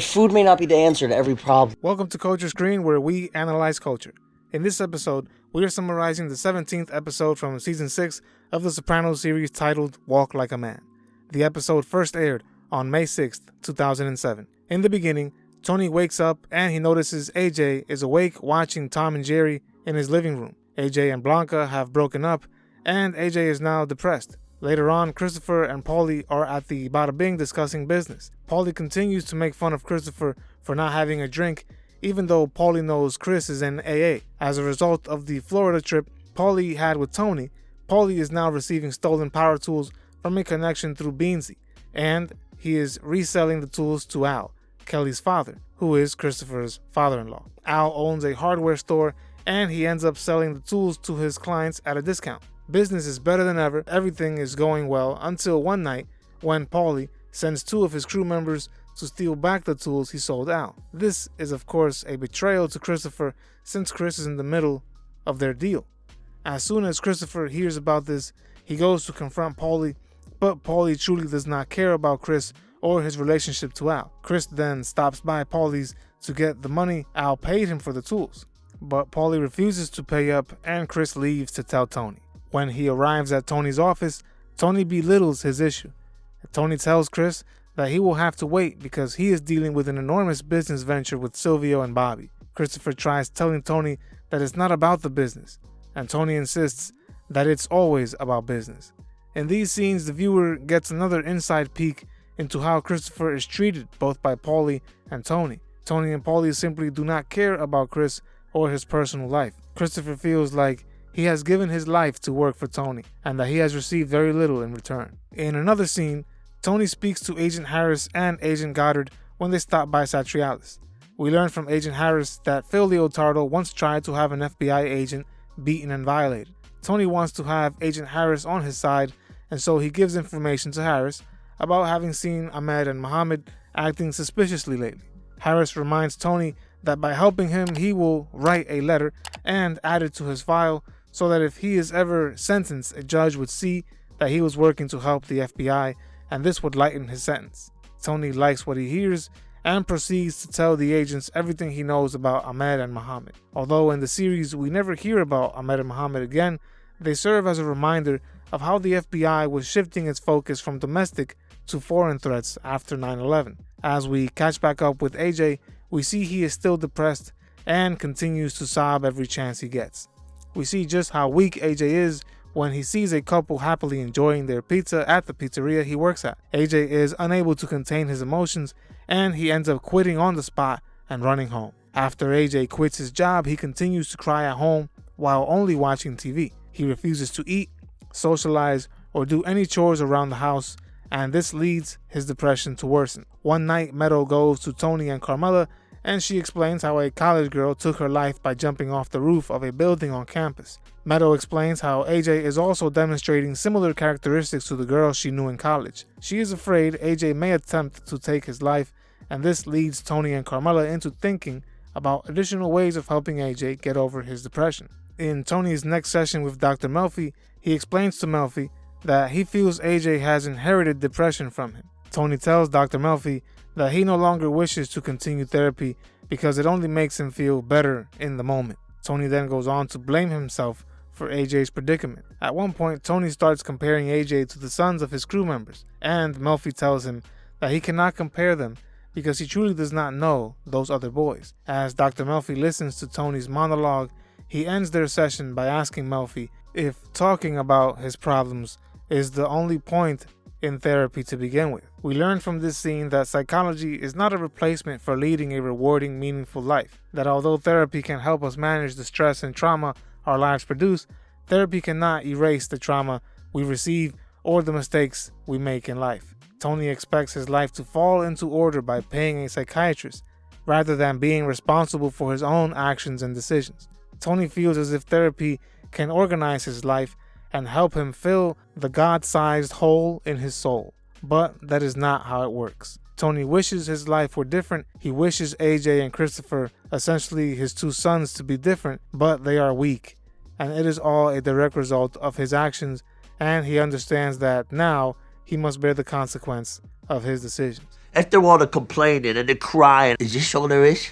Food may not be the answer to every problem. Welcome to Culture Screen, where we analyze culture. In this episode, we are summarizing the 17th episode from Season 6 of the Sopranos series titled Walk Like a Man. The episode first aired on May 6th, 2007. In the beginning, Tony wakes up and he notices AJ is awake watching Tom and Jerry in his living room. AJ and Blanca have broken up, and AJ is now depressed. Later on, Christopher and Paulie are at the Bada Bing discussing business. Paulie continues to make fun of Christopher for not having a drink, even though Paulie knows Chris is in AA. As a result of the Florida trip Paulie had with Tony, Paulie is now receiving stolen power tools from a connection through Beansy, and he is reselling the tools to Al, Kelly's father, who is Christopher's father-in-law. Al owns a hardware store, and he ends up selling the tools to his clients at a discount. Business is better than ever, everything is going well, until one night when Paulie sends two of his crew members to steal back the tools he sold Al. This is of course a betrayal to Christopher, since Chris is in the middle of their deal. As soon as Christopher hears about this, he goes to confront Paulie, but Paulie truly does not care about Chris or his relationship to Al. Chris then stops by Paulie's to get the money Al paid him for the tools, but Paulie refuses to pay up and Chris leaves to tell Tony. When he arrives at Tony's office, Tony belittles his issue. Tony tells Chris that he will have to wait because he is dealing with an enormous business venture with Silvio and Bobby. Christopher tries telling Tony that it's not about the business, and Tony insists that it's always about business. In these scenes, the viewer gets another inside peek into how Christopher is treated both by Paulie and Tony. Tony and Paulie simply do not care about Chris or his personal life. Christopher feels like he has given his life to work for Tony, and that he has received very little in return. In another scene, Tony speaks to Agent Harris and Agent Goddard when they stop by Satrialis. We learn from Agent Harris that Phil Leotardo once tried to have an FBI agent beaten and violated. Tony wants to have Agent Harris on his side, and so he gives information to Harris about having seen Ahmed and Muhammad acting suspiciously lately. Harris reminds Tony that by helping him, he will write a letter and add it to his file, so that if he is ever sentenced, a judge would see that he was working to help the FBI, and this would lighten his sentence. Tony likes what he hears and proceeds to tell the agents everything he knows about Ahmed and Muhammad. Although in the series we never hear about Ahmed and Muhammad again, they serve as a reminder of how the FBI was shifting its focus from domestic to foreign threats after 9/11. As we catch back up with AJ, we see he is still depressed and continues to sob every chance he gets. We see just how weak AJ is when he sees a couple happily enjoying their pizza at the pizzeria he works at. AJ is unable to contain his emotions, and he ends up quitting on the spot and running home. After AJ quits his job, he continues to cry at home while only watching TV. He refuses to eat, socialize, or do any chores around the house, and this leads his depression to worsen. One night, Meadow goes to Tony and Carmela, and she explains how a college girl took her life by jumping off the roof of a building on campus. Meadow explains how AJ is also demonstrating similar characteristics to the girl she knew in college. She is afraid AJ may attempt to take his life, and this leads Tony and Carmela into thinking about additional ways of helping AJ get over his depression. In Tony's next session with Dr. Melfi, he explains to Melfi that he feels AJ has inherited depression from him. Tony tells Dr. Melfi that he no longer wishes to continue therapy because it only makes him feel better in the moment. Tony then goes on to blame himself for AJ's predicament. At one point, Tony starts comparing AJ to the sons of his crew members, and Melfi tells him that he cannot compare them because he truly does not know those other boys. As Dr. Melfi listens to Tony's monologue, he ends their session by asking Melfi if talking about his problems is the only point in therapy to begin with. We learn from this scene that psychology is not a replacement for leading a rewarding, meaningful life. That although therapy can help us manage the stress and trauma our lives produce, therapy cannot erase the trauma we receive or the mistakes we make in life. Tony expects his life to fall into order by paying a psychiatrist, rather than being responsible for his own actions and decisions. Tony feels as if therapy can organize his life and help him fill the God-sized hole in his soul. But that is not how it works. Tony wishes his life were different. He wishes AJ and Christopher, essentially his two sons, to be different, but they are weak. And it is all a direct result of his actions, and he understands that now he must bear the consequence of his decisions. If they're all the complaining and they're crying, is this all there is?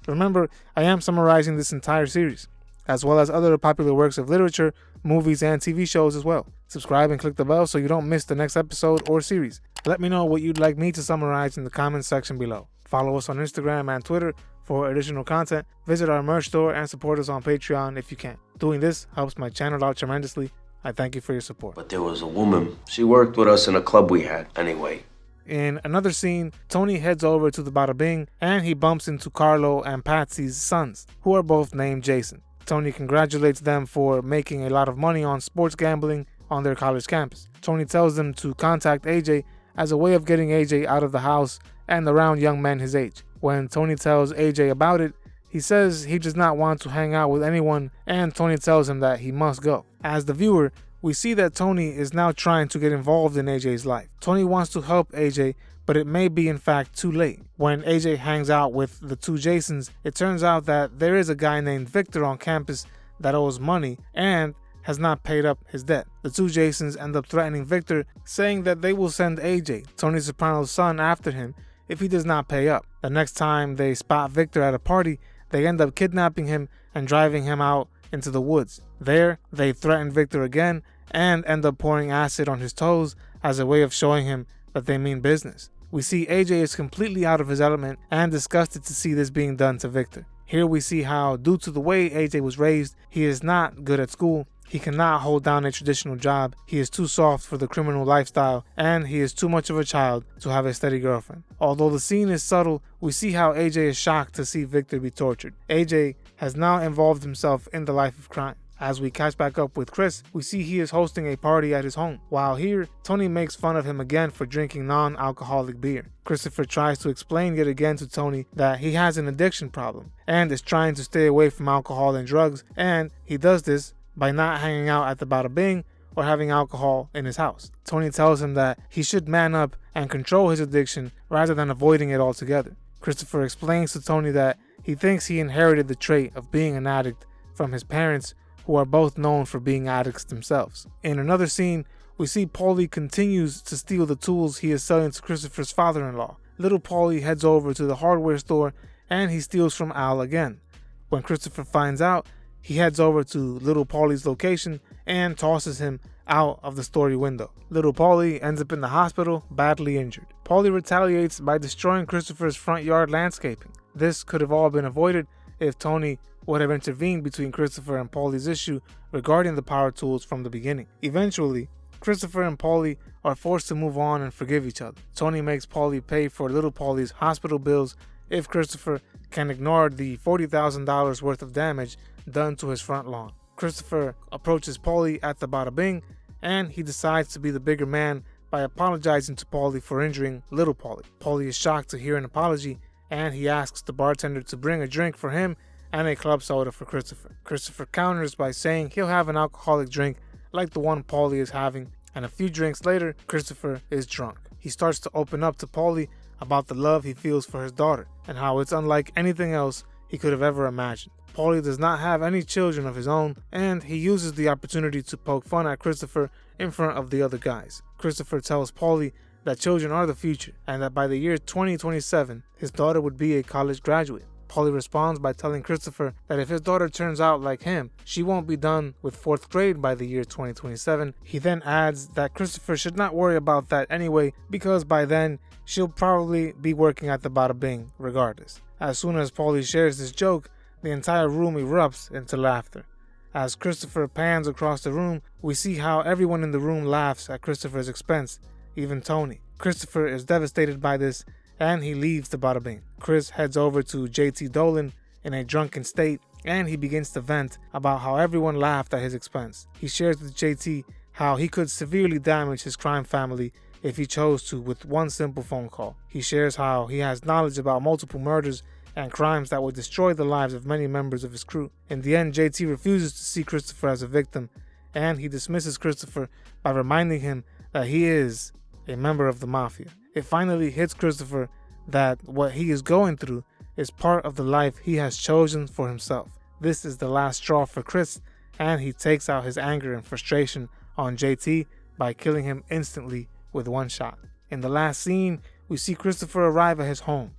Remember, I am summarizing this entire series, as well as other popular works of literature, movies, and TV shows as well. Subscribe and click the bell so you don't miss the next episode or series. Let me know what you'd like me to summarize in the comments section below. Follow us on Instagram and Twitter for additional content. Visit our merch store and support us on Patreon if you can. Doing this helps my channel out tremendously. I thank you for your support. But there was a woman. She worked with us in a club we had. Anyway. In another scene, Tony heads over to the Bada Bing and he bumps into Carlo and Patsy's sons, who are both named Jason. Tony congratulates them for making a lot of money on sports gambling on their college campus. Tony tells them to contact AJ as a way of getting AJ out of the house and around young men his age. When Tony tells AJ about it, he says he does not want to hang out with anyone, and Tony tells him that he must go. As the viewer, we see that Tony is now trying to get involved in AJ's life. Tony wants to help AJ, but it may be in fact too late. When AJ hangs out with the two Jasons, it turns out that there is a guy named Victor on campus that owes money and has not paid up his debt. The two Jasons end up threatening Victor, saying that they will send AJ, Tony Soprano's son, after him if he does not pay up. The next time they spot Victor at a party, they end up kidnapping him and driving him out into the woods. There, they threaten Victor again and end up pouring acid on his toes as a way of showing him that they mean business. We see AJ is completely out of his element and disgusted to see this being done to Victor. Here we see how, due to the way AJ was raised, he is not good at school. He cannot hold down a traditional job, he is too soft for the criminal lifestyle, and he is too much of a child to have a steady girlfriend. Although the scene is subtle, we see how AJ is shocked to see Victor be tortured. AJ has now involved himself in the life of crime. As we catch back up with Chris, we see he is hosting a party at his home. While here, Tony makes fun of him again for drinking non-alcoholic beer. Christopher tries to explain yet again to Tony that he has an addiction problem and is trying to stay away from alcohol and drugs, and he does this by not hanging out at the Bada Bing or having alcohol in his house. Tony tells him that he should man up and control his addiction rather than avoiding it altogether. Christopher explains to Tony that he thinks he inherited the trait of being an addict from his parents, who are both known for being addicts themselves. In another scene, we see Paulie continues to steal the tools he is selling to Christopher's father-in-law. Little Paulie heads over to the hardware store and he steals from Al again. When Christopher finds out, he heads over to Little Paulie's location and tosses him out of the story window. Little Paulie ends up in the hospital, badly injured. Paulie retaliates by destroying Christopher's front yard landscaping. This could have all been avoided if Tony would have intervened between Christopher and Paulie's issue regarding the power tools from the beginning. Eventually, Christopher and Paulie are forced to move on and forgive each other. Tony makes Paulie pay for Little Paulie's hospital bills if Christopher can ignore the $40,000 worth of damage done to his front lawn. Christopher approaches Paulie at the Bada Bing and he decides to be the bigger man by apologizing to Paulie for injuring Little Paulie. Paulie is shocked to hear an apology and he asks the bartender to bring a drink for him and a club soda for Christopher. Christopher counters by saying he'll have an alcoholic drink like the one Paulie is having, and a few drinks later, Christopher is drunk. He starts to open up to Paulie about the love he feels for his daughter and how it's unlike anything else he could have ever imagined. Paulie does not have any children of his own, and he uses the opportunity to poke fun at Christopher in front of the other guys. Christopher tells Paulie that children are the future and that by the year 2027, his daughter would be a college graduate. Paulie responds by telling Christopher that if his daughter turns out like him, she won't be done with 4th grade by the year 2027. He then adds that Christopher should not worry about that anyway because by then, she'll probably be working at the Bada Bing regardless. As soon as Paulie shares this joke, the entire room erupts into laughter. As Christopher pans across the room, we see how everyone in the room laughs at Christopher's expense, even Tony. Christopher is devastated by this and he leaves the Bada Bing. Chris heads over to JT Dolan in a drunken state and he begins to vent about how everyone laughed at his expense. He shares with JT how he could severely damage his crime family if he chose to with one simple phone call. He shares how he has knowledge about multiple murders and crimes that would destroy the lives of many members of his crew. In the end, JT refuses to see Christopher as a victim and he dismisses Christopher by reminding him that he is a member of the mafia. It finally hits Christopher that what he is going through is part of the life he has chosen for himself. This is the last straw for Chris, and he takes out his anger and frustration on JT by killing him instantly with one shot. In the last scene, we see Christopher arrive at his home.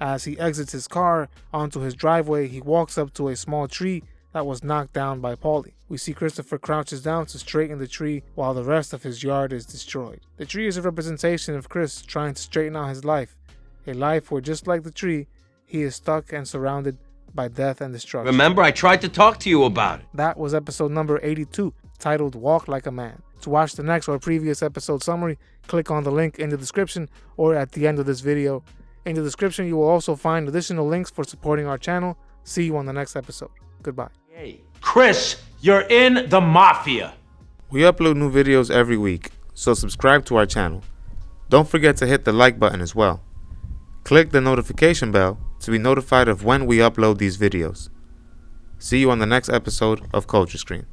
As he exits his car onto his driveway, he walks up to a small tree that was knocked down by Paulie. We see Christopher crouches down to straighten the tree while the rest of his yard is destroyed. The tree is a representation of Chris trying to straighten out his life, a life where, just like the tree, he is stuck and surrounded by death and destruction. Remember, I tried to talk to you about it. That was episode number 82, titled Walk Like a Man. To watch the next or previous episode summary, click on the link in the description or at the end of this video. In the description, you will also find additional links for supporting our channel. See you on the next episode. Goodbye. Hey, Chris, you're in the mafia. We upload new videos every week, so subscribe to our channel. Don't forget to hit the like button as well. Click the notification bell to be notified of when we upload these videos. See you on the next episode of Culture Screen.